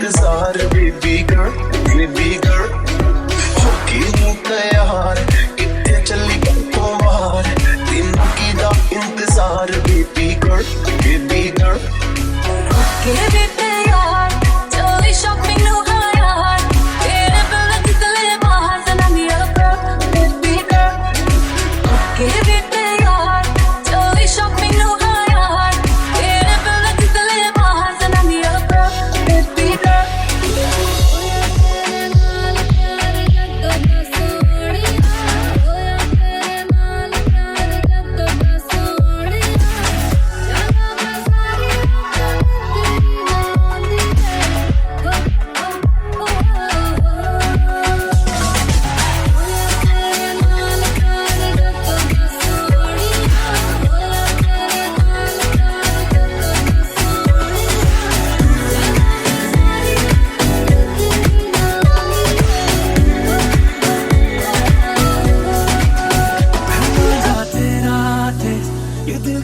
इंतजार baby girl होके हूं तैयार इत्थे चली तो बाहर दिनों की दा इंतजार बेबी गर्ल होके भी तैयार चली शॉपिंग नु हायार तेरे बिल कितले बाहर जना मेरा बेबी गर्ल होके भी तैयार चली शॉपिंग नु हायार तेरे बिल कितले बाहर जना मेरा बेबी गर्ल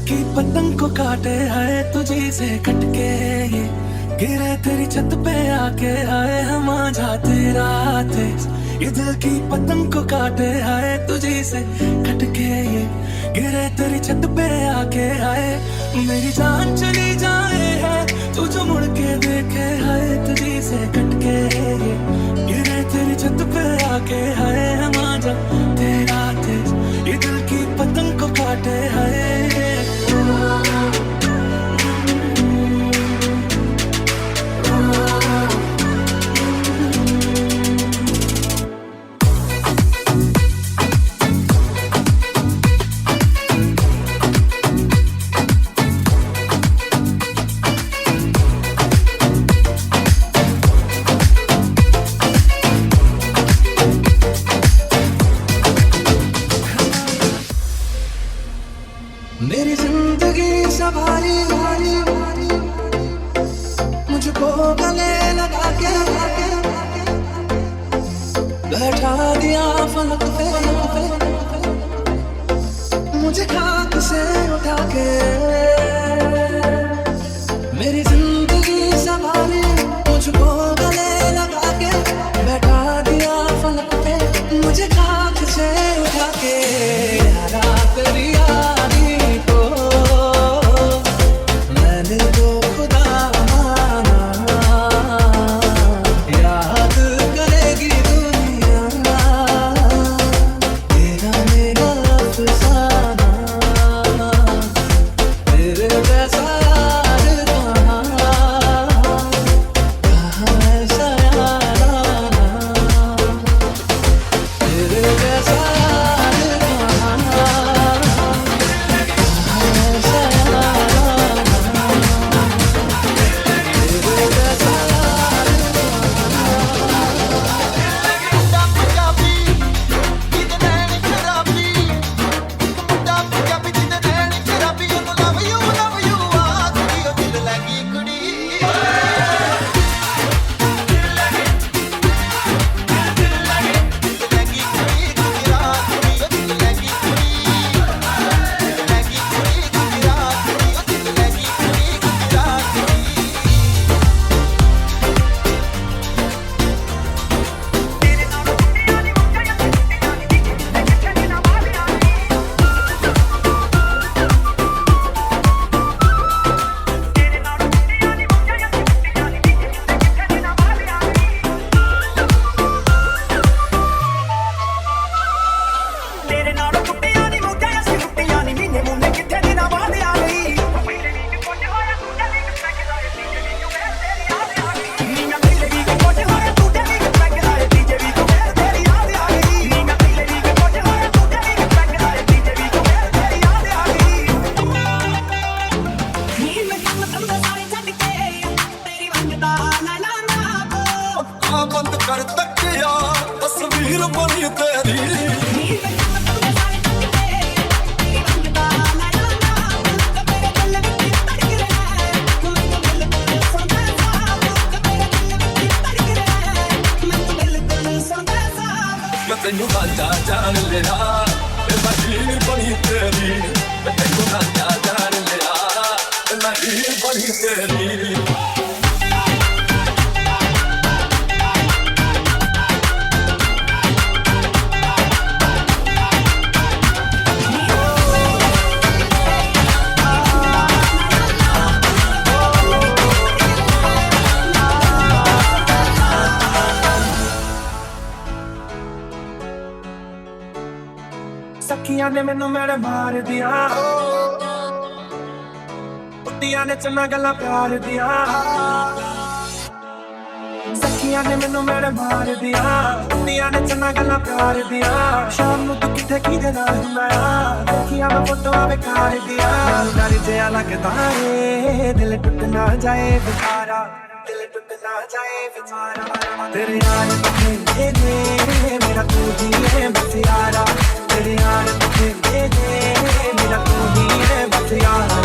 की पतंग को काटे है तुझी से कटके ये गिरे तेरी छत पे आके आए हम तेरा थे ये दिल की पतंग को काटे है तुझी से कटके ये गिरे तेरी छत पे आके आए मेरी जान चली जाए है तू जो मुड़ के देखे है तुझी से कटके ये गिरे तेरी छत पे आके आए हम तेरा थे ये दिल की पतंग को काटे है मेरी जिंदगी सवारी मुझको गले लगा के बैठा दिया फलक पे मुझे खाक से उठा के मेरी जिंदगी सवारी मुझको गले लगा के बैठा दिया फलक पे मुझे खाक से उठा के यारा तेरी बंद कर तकिया तस्वीर बनी तेरी मैं तेनू गांजा जान लिया मैं हीर बनी तेरी मैं तेनू गांजा जान लिया मैं हीर बनी तेरी सखियां ने मैनू मेरे मार दिया, कुत्तियां ने चन्ना गल्ला प्यार दिया। सखियां ने मैनू मेरे मार दिया, कुत्तियां ने चन्ना गल्ला प्यार दिया। शाम नू तू किथे किदे नाल हुंदा देखिया मैं फोटो बेकार दिया। डर जिहा लगदा है दिल टुट ना जाए बेचारा, दिल टुट ना जाए बेचारा। तेरे यार बथेरे ने मेरा तू ही है बस यारा, तेरे यार बथेरे ने मेरा तू ही है बस यारा।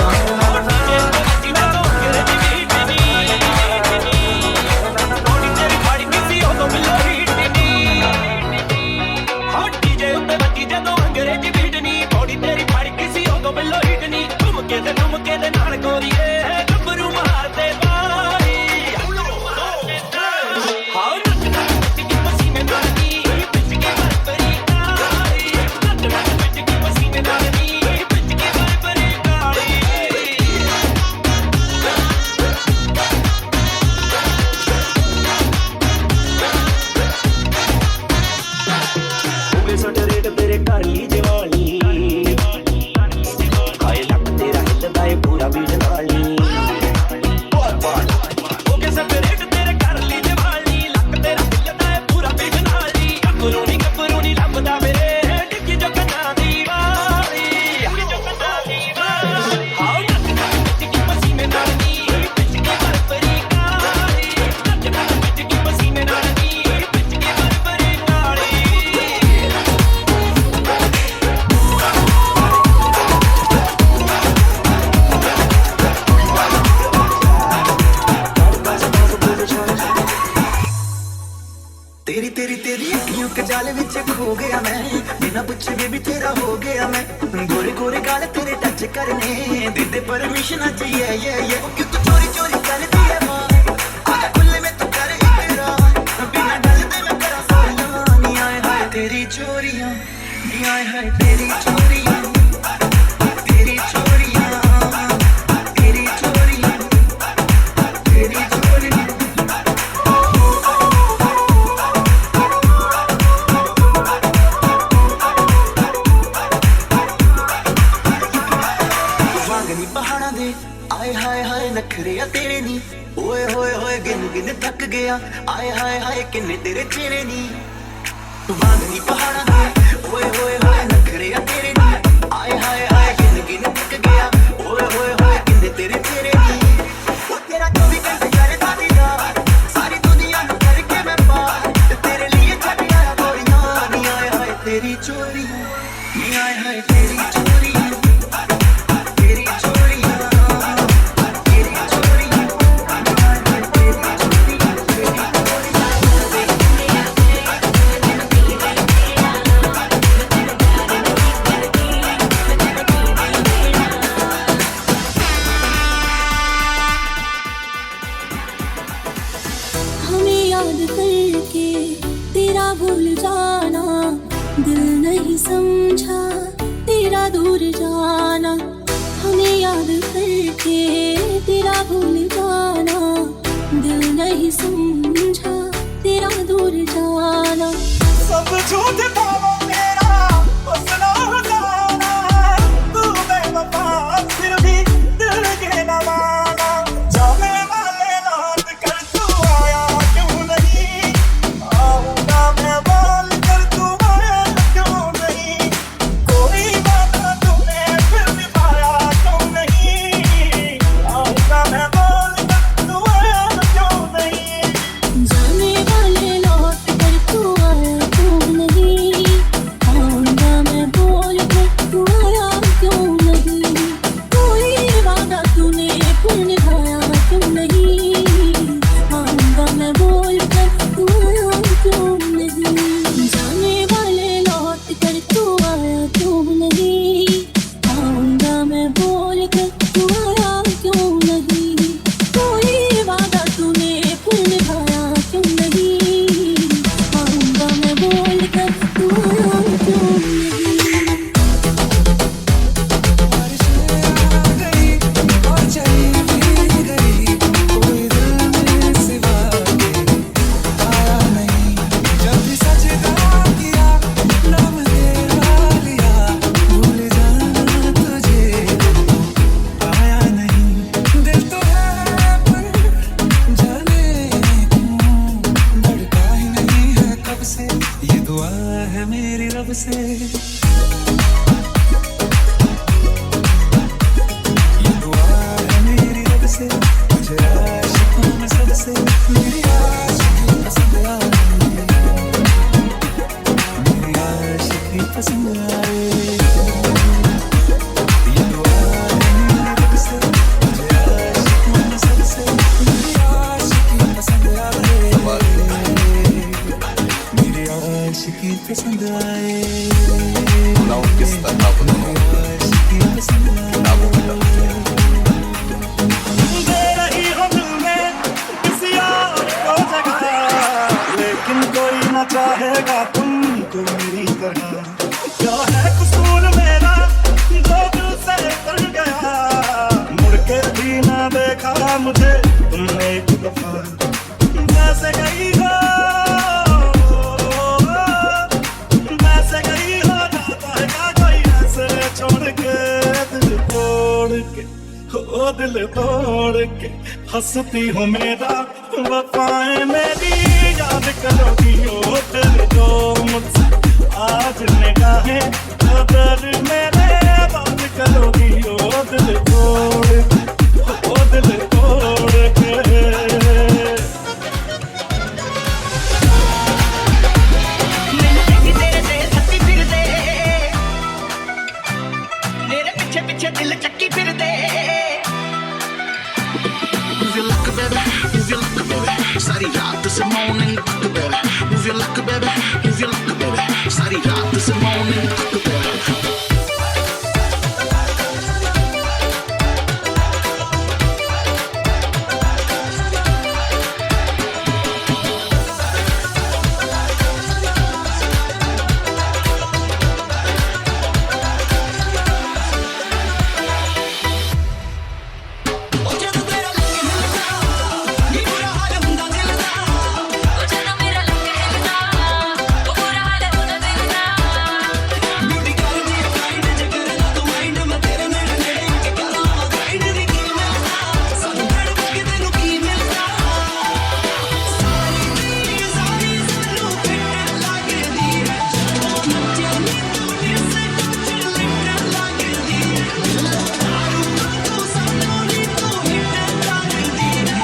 आए, ये दुआ है मेरी रब से, मुझे आशिकी पसंद से, मेरी आशिकी पसंद आए, मेरी आशिकी पसंद आए, Naukista nabuno, आशिकी पसंद आए। nabuno. दे रही हो दिल में किसी और को जगह, लेकिन कोई ना चाहेगा तुमको मेरी तरह। क्या है कसूर मेरा जो दिल से कर गया, मुड़ के भी ना देखा मुझे तुमने एक दफा। जैसे गई हो, वैसे गई हो, जाता है क्या कोई ऐसे छोड़ के, दिल तोड़ के, ओ दिल तोड़ के हंसती हूँ मेरा वफाएं मेरी याद करोगी, ओ दिल जो मुझसे आज निगाहें कदर मेरे बात करोगी, ओ दिल तोड़ के, ओ दिल तोड़ के। ਮੈਨੂੰ ਦੇਖੀ ਤੇਰੇ ਤੇ ਹੱਸੀ ਫਿਰਦੇ, ਮੇਰੇ ਪਿੱਛੇ ਪਿੱਛੇ ਦਿਲ ਚੱਕੀ ਫਿਰਦੇ। Move your luck, baby. Move your luck, baby. सारी रात से morning तक, baby. Move your luck, baby. Move your luck, baby. सारी रात से morning तक, baby. ਉਹ ਜਦੋਂ ਮੇਰਾ ਲੱਕ ਹਿੱਲਦਾ, ਨੀ ਬੁਰਾ ਹਾਲ ਹੁੰਦਾ ਦਿਲ ਦਾ। ਉਹ ਜਦੋਂ ਮੇਰਾ ਲੱਕ ਹਿੱਲਦਾ, ਉਹ ਬੁਰਾ ਹਾਲ ਹੁੰਦਾ ਦਿਲ ਦਾ। ਬਿਊਟੀ ਕਰਦੀ ਹੈ ਕਾਇੰਡ, ਜੇ ਕਰੇ ਨਾ ਤੂੰ ਮਾਈਂਡ, ਮੈਂ ਤੇਰੇ ਨੇੜੇ ਨੇੜੇ ਆ ਕੇ ਕਰਾਂ ਗਾਈਡ ਨੀ ਕੀ ਮਿਲਦਾ, ਸਾਨੂੰ ਧੜਕ ਕੇ ਤੈਨੂੰ ਕੀ ਮਿਲਦਾ। ਸਾਰੀ ਤੇਰੀ ਸਾਰੀ ਸਾਨੂੰ ਫਿੱਟ ਲੱਗਦੀ ਹੈ, ਉਹ ਨੱਚਿਆ ਨੀ ਤੂੰ ਇਸੇ ਕੁਝ ਲਿਟ ਲੱਗਦੀ ਹੈ। ਦਾਰੂ ਤੂੰ ਸਾਨੂੰ ਨੀ ਤੂੰ ਹਿੱਟ ਲੱਗਦੀ ਹੈ।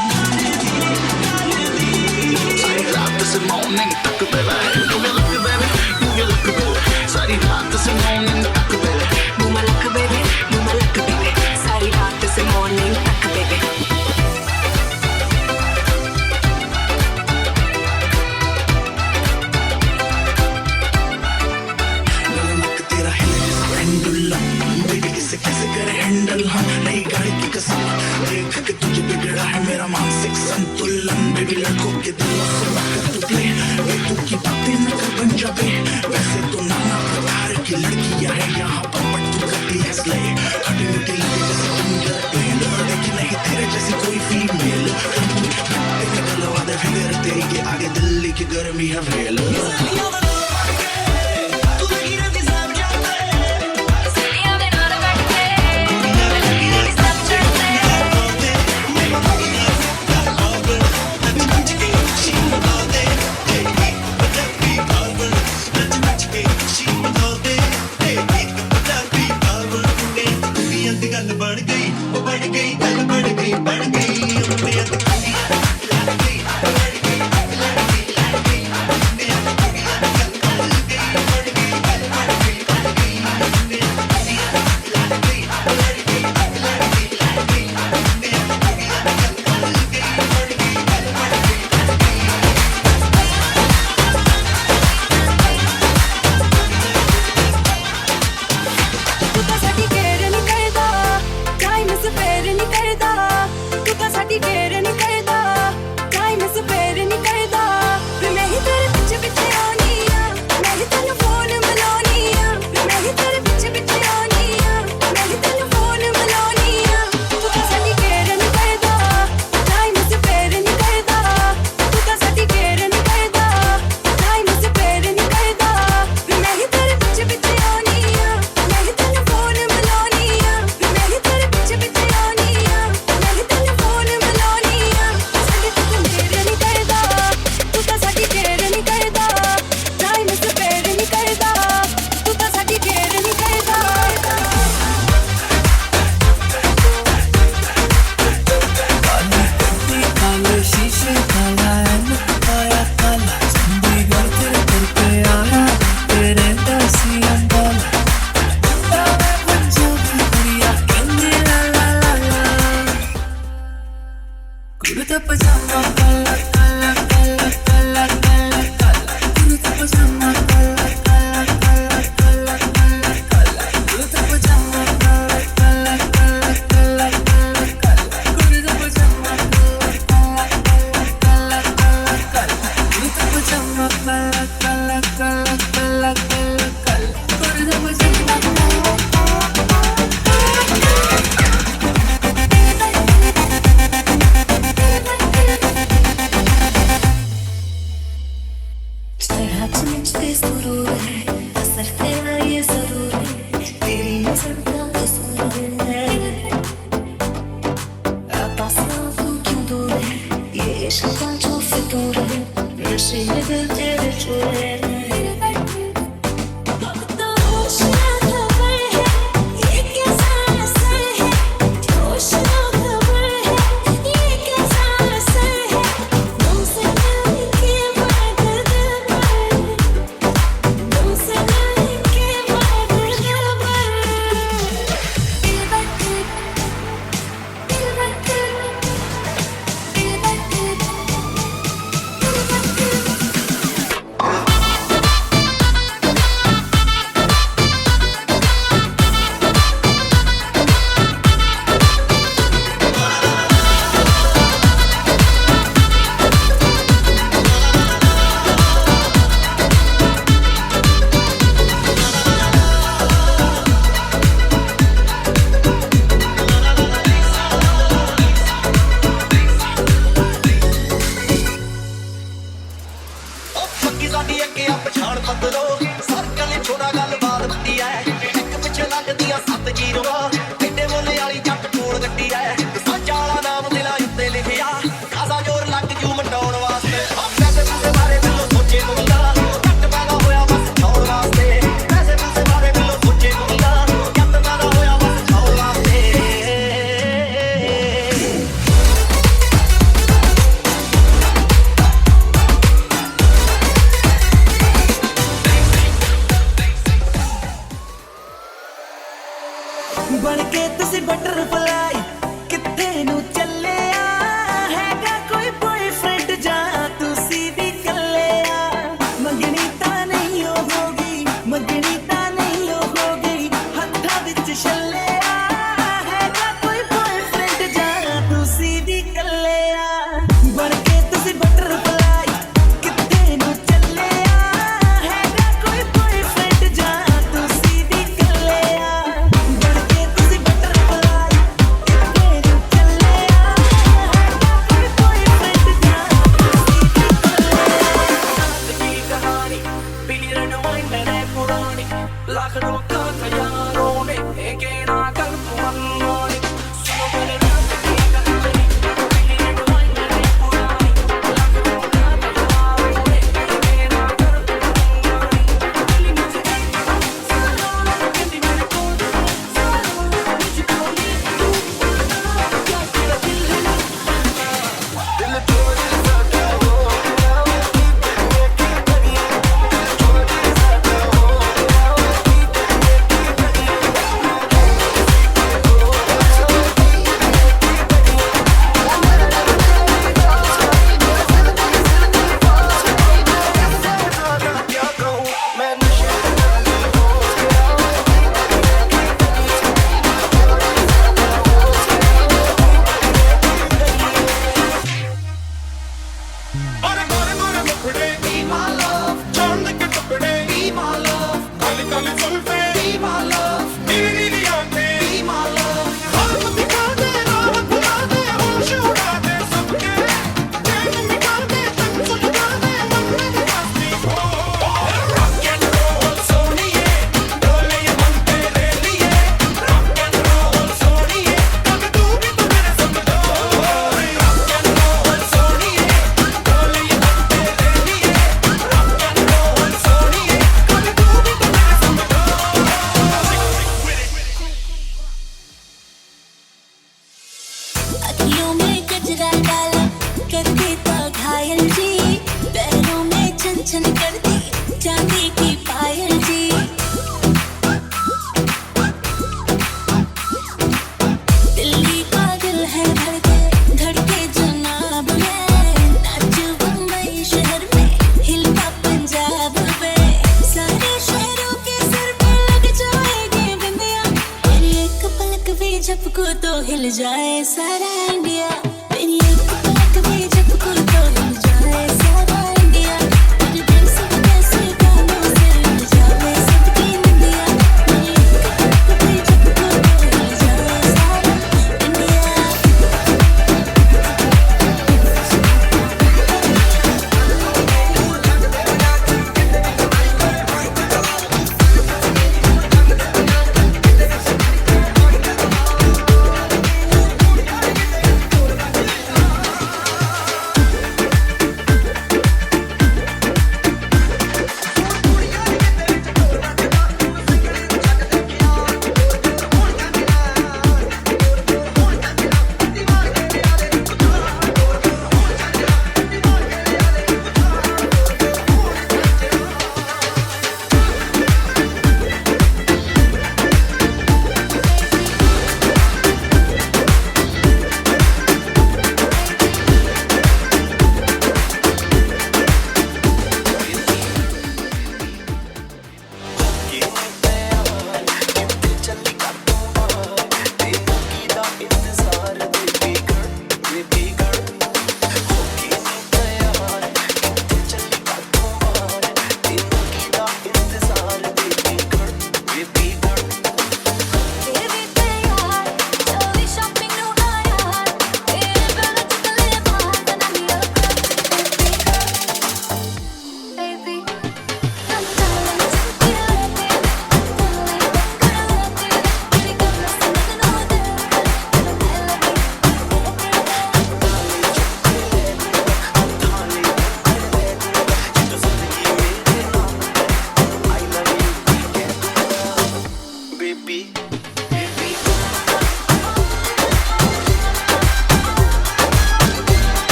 सारी रात से morning तक, baby. Move your luck, baby. Move your luck, baby. सारी रात से morning तक, baby. Move my luck, baby. Move my luck, baby. सारी रात से morning तक, baby. मेरा luck तेरा हिले जैसा pendulum. Baby इसे कैसे करे handle, हाँ नई गाड़ी की कसम, देख के तुझे बिगड़ा है मेरा मानसिक संतुलन। Baby लड़कों के दिलों से बाहर तू play, बेतुकी की बातें न कर बन जावे। वैसे तो नाना प्रकार की लड़कियां हैं यहाँ पर, बट तू करती है slay। खटी मीठी लगे जैसे ginger ale, देखी नहीं तेरे जैसी कोई फीमेल। तेरे गलवा दे फिर तेरी के आगे दिल्ली की गर्मी है वेल। ਤੂੰ ਲੱਗੀ ਰਹਿੰਦੀ ਸਭ ਜਾਂਦੇ, सीढ़ियों में नाल बैठ के, सब चढ़ते। ਗੱਲ ਬਣ ਗਈ, ਉਹ ਬਣ ਗਈ, ਗੱਲ ਬਣ ਗਈ, ਬਣ ਗਈ। ਮੁੰਡਿਆਂ ਦੀ ਕੁੜੀਆਂ ਲੜ ਗਈ, ਲੜ ਗਈ, ਲੜ ਗਈ, ਲੜ ਗਈ। ਮੁੰਡਿਆਂ ਦੀ ਕੁੜੀਆਂ बन के तुसी बटरफ्लाई किथे नू चले हैगा कोई बॉयफ्रेंड जा तुसी भी कले मंगनी ता नहीं होगी मंगनी ता नहीं होगी हत्था विच छले हैगा कोई बॉयफ्रेंड जा तुसी भी कले बन के तुसी बटरफ्लाई किथे नू चले हैगा कोई बॉयफ्रेंड जा तुसी भी कले बन के तुसी बटरफ्लाई किथे नू चले हैगा कोई बॉयफ्रेंड जा तुसी भी कले कहानी पीली रन वाइन मैंने पुरानी लाख रोका था यारों ने एक ना कर मनमानी सुनो मेरे रात की कहानी पीली रन वाइन मैंने पुरानी लाख रोका था यारों ने एक ना कर मनमानी दिल मुझे सारा कहती मेरे को सारा मुझको ये तू क्या तेरा दिल है दिल तोड़ सकता हो और गोरे गोरे मुखड़े be my love चांद के टुकड़े be my love Kali Kali Julfe be my love नीली नीली आंखें be my love ख्वाब दिखा दे राह भुला दे होश उड़ा दे सबके चैन मिटा दे तन सुलगा दे मन में मस्ती हो रॉक एंड रोल सोनिए डोले ये मन तेरे लिए रॉक एंड रोल सोनिए कभी तू भी तो मेरे संग दो रॉक एंड रोल सोनिए डोले ये मन तेरे लिए रॉक एंड रोल सोनिए कभी तू भी तो मेरे संग दो अखियों में गजरा डाला कर देता घायल जी पैरों में छन छन करती चांदी की पायल जी दिल्ली का दिल है धड़के जनाब में नाचू बम्बई शहर में हिलता पंजाब में सारे शहरों के सर पे लग जाएगी बिंदिया मेरी एक पलक भी झपको तो हिल जाए सारा इंडिया मेरी एक पलक भी झपको तो हिल जाए सारा इंडिया मेरे दिल से कैसे गानों से हिल जाए सबकी निंदिया मेरी एक पलक भी झपको तो हिल जाए सारा इंडिया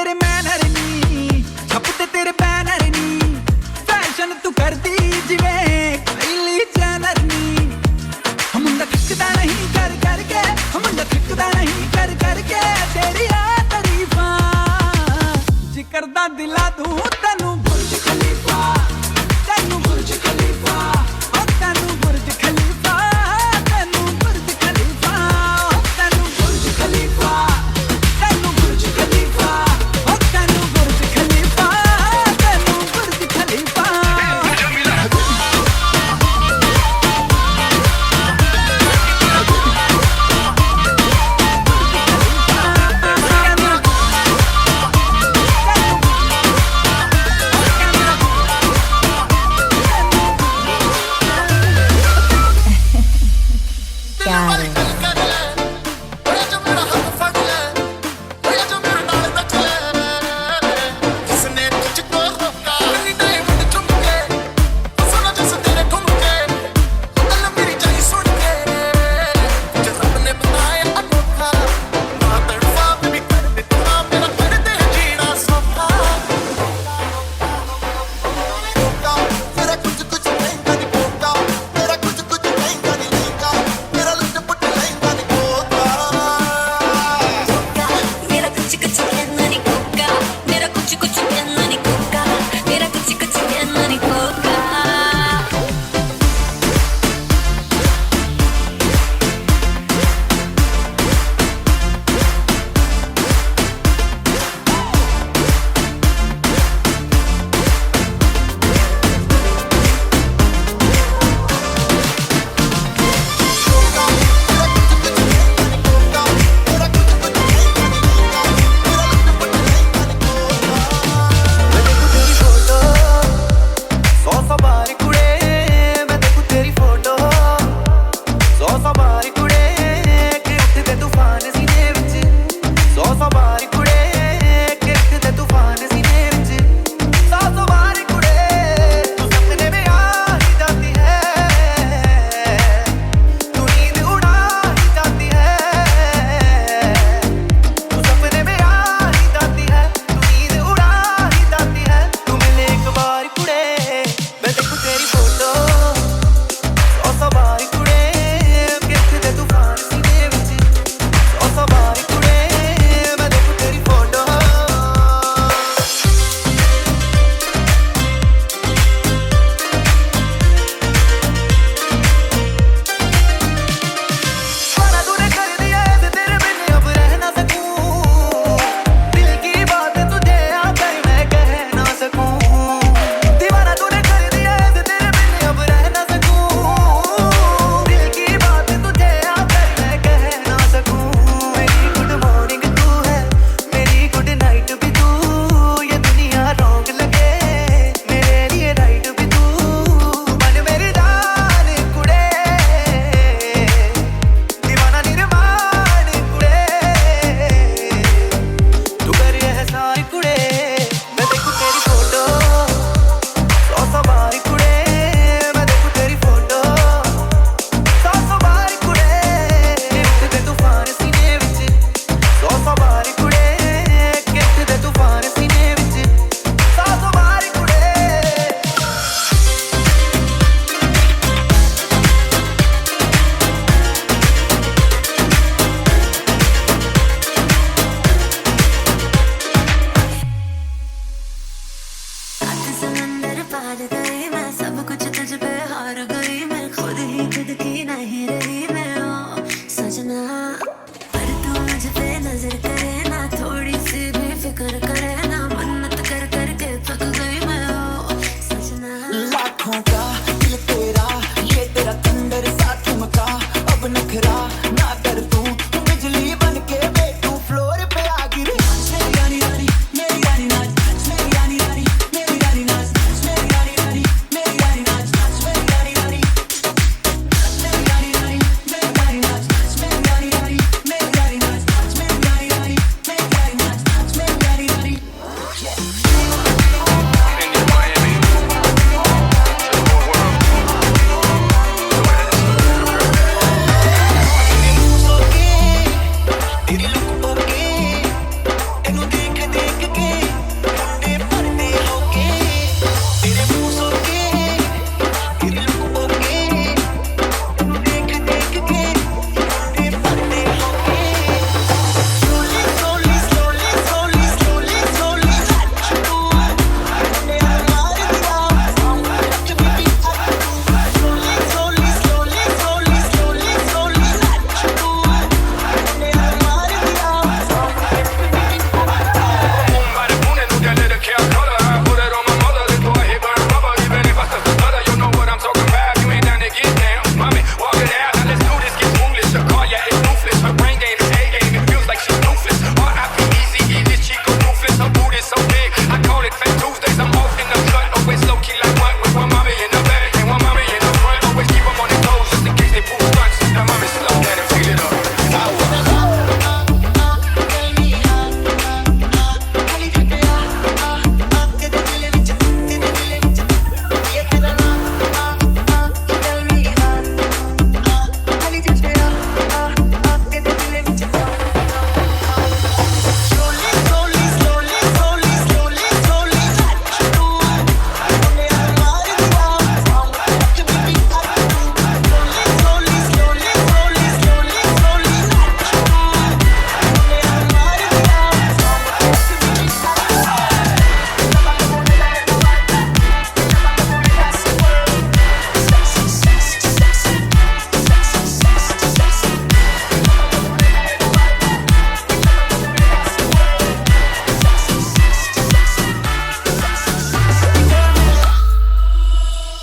तेरे मैनर नी छपते तेरे बैनर नी फैशन तू करदी जिवें काइली जैनर नी मुंडा थकदा नहीं कर करके मुंडा थकदा नहीं कर करके तेरी आ तारीफां जिक्र दा दिला दूं तैनू बुर्ज खलीफा तैनू बुर्ज खलीफा ओ तैनू बुर्ज खलीफा तैनू बुर्ज खलीफा तैनू बुर्ज खलीफा तैनू बुर्ज खलीफा ओ तैनू बुर्ज खलीफा तैनू बुर्ज खलीफा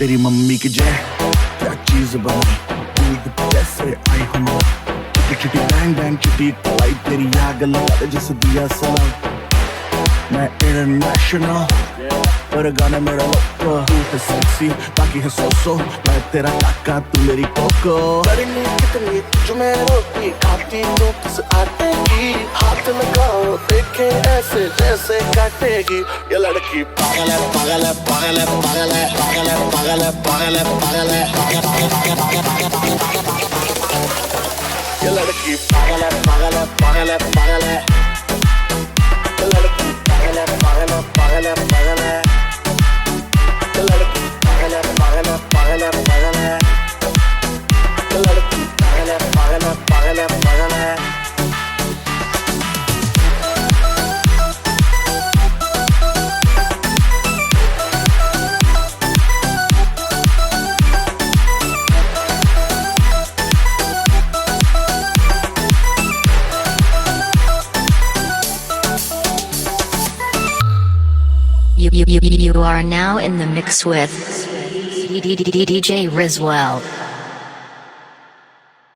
तेरी मम्मी की जय क्या चीज बनी दूध जैसे आई हम चिटी चिटी बैंग बैंग चिटी कलाई तेरी आग लगा जैसे दिया सलाम मैं इंटरनेशनल पर गाना मेरा लोको तू है सेक्सी बाकी है सोसो मैं तेरा काका तू मेरी कोको करनी कितनी जो मैं रोटी खाती तो किस आटे की हाथ लगाओ देखे ऐसे जैसे काटेगी ये लड़की पागल है पागल है पागल है पागल है पागल है पागल है पागल है पागल है ये लड़की पागल है पागल है पागल है पागल है ये लड़की पागल है पागल है पागल है पागल है ये लड़की पागल है पागल है पागल है पागल है ये लड़की पागल है पागल है पागल है पागल है You are now in the mix with DJ Rizwell.